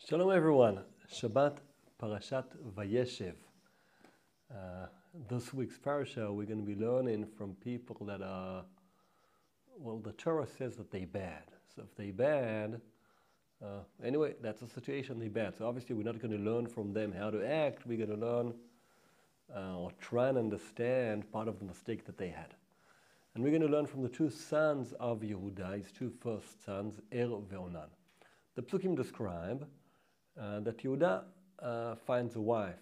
Shalom everyone. Shabbat Parashat Vayeshev. This week's Parsha we're going to be learning from people that are, well, the Torah says that they're bad. So if they're bad, anyway, that's the situation, they're bad. So obviously we're not going to learn from them how to act. We're going to learn or try and understand part of the mistake that they had. And we're going to learn from the two sons of Yehuda, his two first sons, Ve'onan. The Psukim describe that Yehuda finds a wife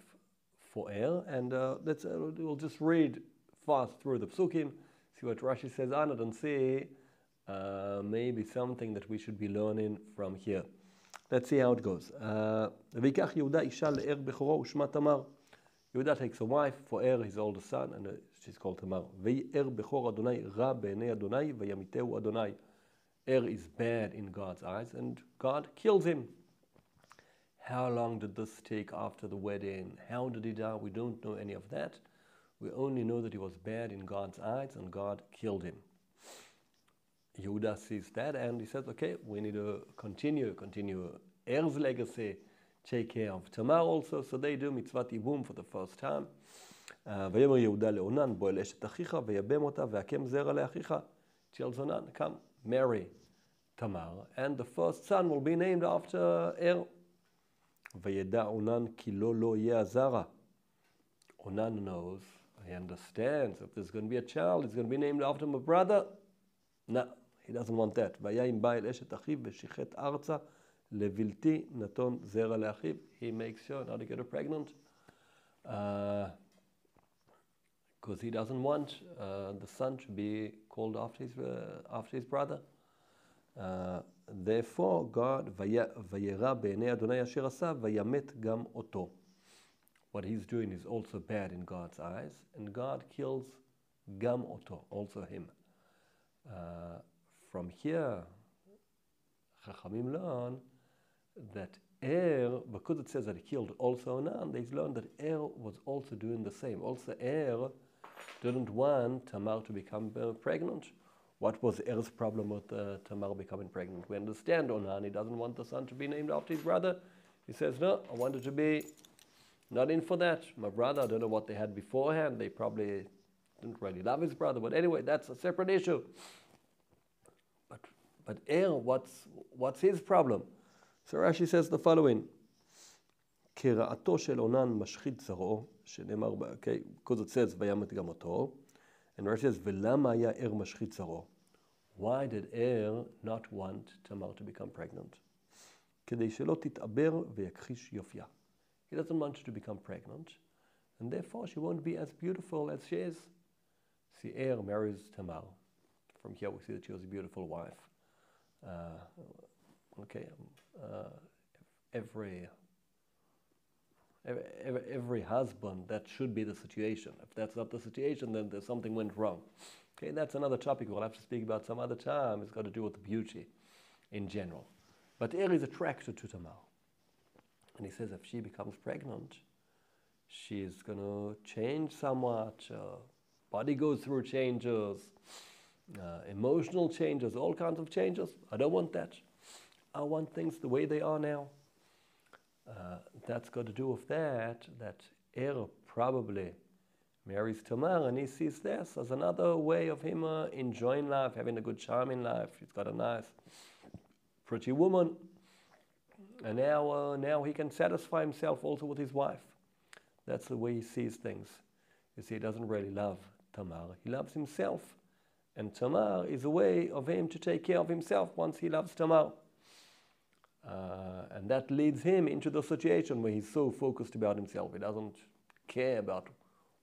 for and we'll just read fast through the Psukim, see what Rashi says on it, and see maybe something that we should be learning from here. Let's see how it goes. ויקח יהודה אישה לער בכורו ושמה תמר. Yehuda takes a wife for his oldest son, and she's called Tamar. ויער בכור אדוני רע בעיני אדוני וימיתהו אדוני. Is bad in God's eyes, and God kills him. How long did this take after the wedding? How did he die? We don't know any of that. We only know that he was bad in God's eyes, and God killed him. Yehuda sees that, and he says, okay, we need to continue Er's legacy, take care of Tamar also. So they do mitzvah ibum for the first time. ויאמר יהודה לעונן, בוא אל אשת אחיך, ויבם אותה, והקם זרע לאחיך. Tells Onan, come, marry Tamar, and the first son will be named after Er. וידע Onan כי לא יהיה הזרע. Onan knows, he understands, if there's going to be a child, it's going to be named after my brother. No, he doesn't want that. ויהי בא אל אשת אחיו ושיחת ארצה לבלתי נתון זרע לאחיו. He makes sure not to get her pregnant. Because he doesn't want the son to be called after his brother. Therefore, God vayera בעיני אדוני אשר עשה וימת גם אותו. What he's doing is also bad in God's eyes, and God kills גם אותו, also him. From here, Chachamim learn that because it says that he killed also Onan, they learn that was also doing the same. Also didn't want Tamar to become pregnant. What was Er's problem with Tamar becoming pregnant? We understand Onan, he doesn't want the son to be named after his brother. He says, no, I want it to be not in for that. My brother, I don't know what they had beforehand. They probably didn't really love his brother. But anyway, that's a separate issue. But what's his problem? So Rashi says the following. כרעתו של אונן משחית זרעו, שנאמר, okay, because it says וימת גם אותו, and Rashi says, ולמה היה משחית זרעו? Why did not want Tamar to become pregnant? כדי שלא תתעבר ויכחיש יופייה. He doesn't want her to become pregnant, and therefore she won't be as beautiful as she is. See, marries Tamar. From here we see that she was a beautiful wife. Every husband, that should be the situation. If that's not the situation, then there's something went wrong. Okay, that's another topic we'll have to speak about some other time. It's got to do with the beauty in general. But is attracted to Tamar. And he says if she becomes pregnant, she's going to change somewhat. Body goes through changes, emotional changes, all kinds of changes. I don't want that. I want things the way they are now. That's got to do with that probably marries Tamar, and he sees this as another way of him enjoying life, having a good time in life. He's got a nice, pretty woman, and now he can satisfy himself also with his wife. That's the way he sees things. You see, he doesn't really love Tamar. He loves himself, and Tamar is a way of him to take care of himself once he loves Tamar. And that leads him into the situation where he's so focused about himself. He doesn't care about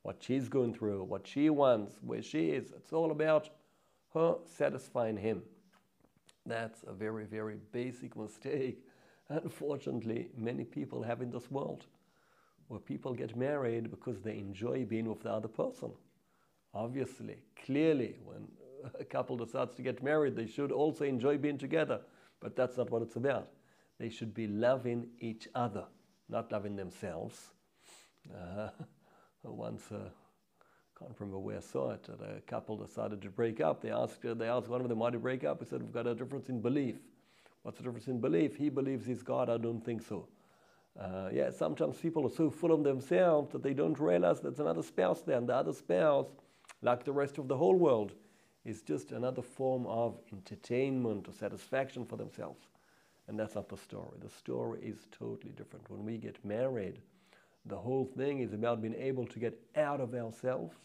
what she's going through, what she wants, where she is. It's all about her satisfying him. That's a very, very basic mistake, unfortunately, many people have in this world, where people get married because they enjoy being with the other person. Obviously, clearly, when a couple decides to get married, they should also enjoy being together. But that's not what it's about. They should be loving each other, not loving themselves. Once, can't remember where I saw it, that a couple decided to break up. They asked one of them why to break up. He said, we've got a difference in belief. What's the difference in belief? He believes he's God, I don't think so. Sometimes people are so full of themselves that they don't realize there's another spouse there, and the other spouse, like the rest of the whole world, is just another form of entertainment or satisfaction for themselves. And that's not the story. The story is totally different. When we get married, the whole thing is about being able to get out of ourselves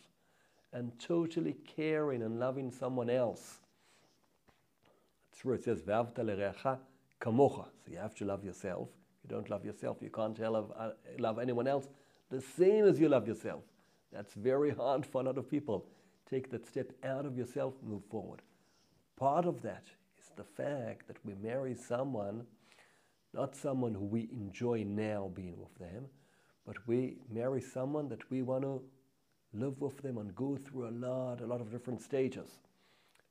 and totally caring and loving someone else. It's true, it says, "V'ahavta l'reacha kamocha." So you have to love yourself. If you don't love yourself, you can't love anyone else the same as you love yourself. That's very hard for a lot of people. Take that step out of yourself, move forward. Part of that is the fact that we marry someone, not someone who we enjoy now being with them, but we marry someone that we want to live with them and go through a lot of different stages.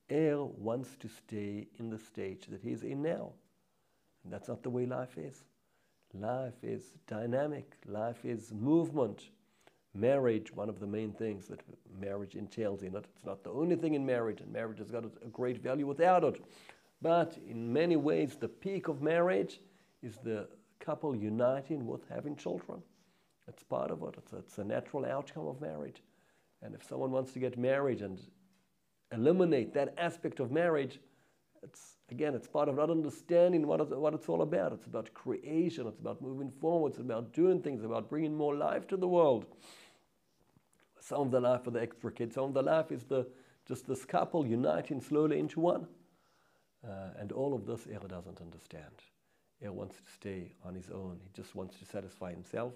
Wants to stay in the stage that he's in now. And that's not the way life is. Life is dynamic. Life is movement. Marriage, one of the main things that marriage entails in it. It's not the only thing in marriage, and marriage has got a great value without it. But in many ways, the peak of marriage is the couple uniting with having children. It's part of it. It's a natural outcome of marriage. And if someone wants to get married and eliminate that aspect of marriage, it's part of not understanding what it's all about. It's about creation. It's about moving forward. It's about doing things, about bringing more life to the world. Some of the life are the extra kids. Some of the life is just this couple uniting slowly into one. And all of this, doesn't understand. Wants to stay on his own. He just wants to satisfy himself.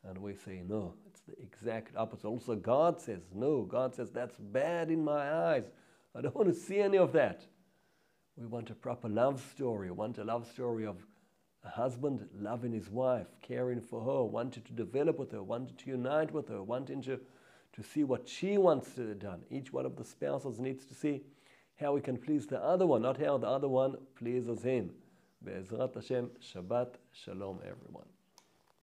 And we say, no, it's the exact opposite. Also, God says, no. God says, that's bad in my eyes. I don't want to see any of that. We want a proper love story. We want a love story of a husband loving his wife, caring for her, wanting to develop with her, wanting to unite with her, wanting to see what she wants to do done. Each one of the spouses needs to see how he can please the other one, not how the other one pleases him. Be'ezrat Hashem, Shabbat Shalom, everyone.